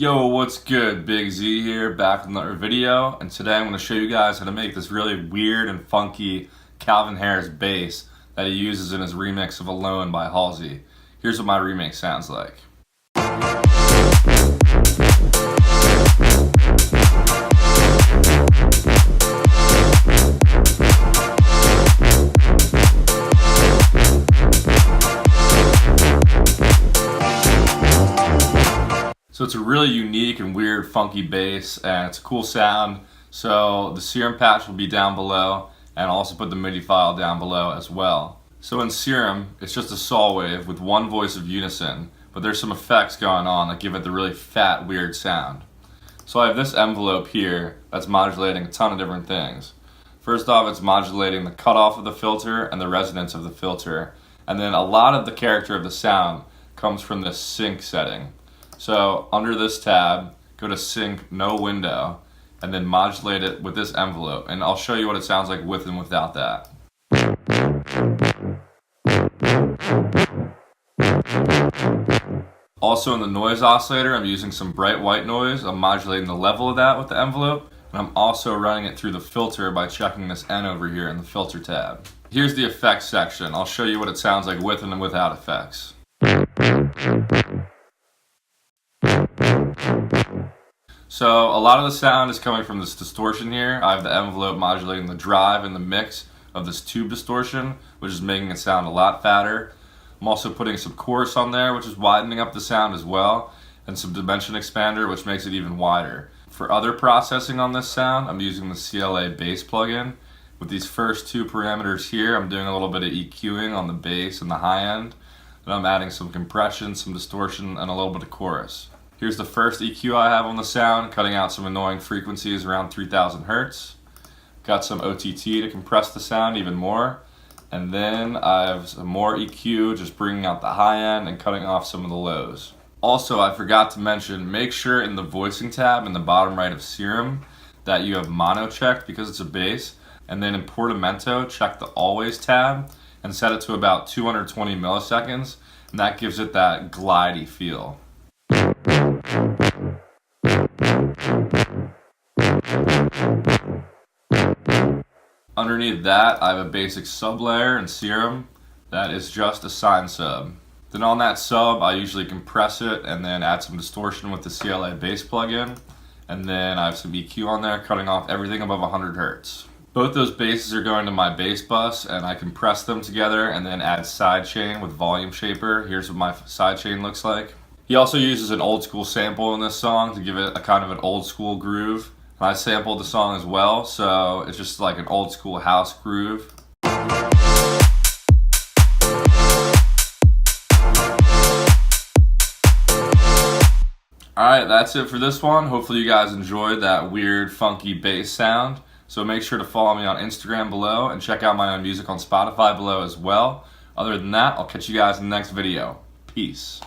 Yo, what's good? Big Z here, back with another video, and today I'm going to show you guys how to make this really weird and funky Calvin Harris bass that he uses in his remix of Alone by Halsey. Here's what my remix sounds like. So it's a really unique and weird funky bass, and it's a cool sound. So the Serum patch will be down below, and I'll also put the MIDI file down below as well. So in Serum, it's just a saw wave with one voice of unison, but there's some effects going on that give it the really fat, weird sound. So I have this envelope here that's modulating a ton of different things. First off, it's modulating the cutoff of the filter and the resonance of the filter, and then a lot of the character of the sound comes from this sync setting. So under this tab, go to sync no window and then modulate it with this envelope, and I'll show you what it sounds like with and without that. Also in the noise oscillator, I'm using some bright white noise. I'm modulating the level of that with the envelope, and I'm also running it through the filter by checking this N over here in the filter tab. Here's the effects section. I'll show you what it sounds like with and without effects. So a lot of the sound is coming from this distortion here. I have the envelope modulating the drive and the mix of this tube distortion, which is making it sound a lot fatter. I'm also putting some chorus on there, which is widening up the sound as well, and some dimension expander, which makes it even wider. For other processing on this sound, I'm using the CLA bass plugin. With these first two parameters here, I'm doing a little bit of EQing on the bass and the high end, and I'm adding some compression, some distortion, and a little bit of chorus. Here's the first EQ I have on the sound, cutting out some annoying frequencies around 3000 hertz. Got some OTT to compress the sound even more. And then I have some more EQ, just bringing out the high end and cutting off some of the lows. Also, I forgot to mention, make sure in the voicing tab in the bottom right of Serum that you have mono checked because it's a bass. And then in Portamento, check the always tab and set it to about 220 milliseconds. And that gives it that glidey feel. Underneath that, I have a basic sub layer in Serum that is just a sine sub. Then on that sub, I usually compress it and then add some distortion with the CLA bass plugin. And then I have some EQ on there, cutting off everything above 100 hertz. Both those basses are going to my bass bus, and I compress them together and then add sidechain with volume shaper. Here's what my sidechain looks like. He also uses an old school sample in this song to give it a kind of an old school groove. And I sampled the song as well, so it's just like an old school house groove. Alright, that's it for this one. Hopefully you guys enjoyed that weird, funky bass sound. So make sure to follow me on Instagram below and check out my own music on Spotify below as well. Other than that, I'll catch you guys in the next video. Peace.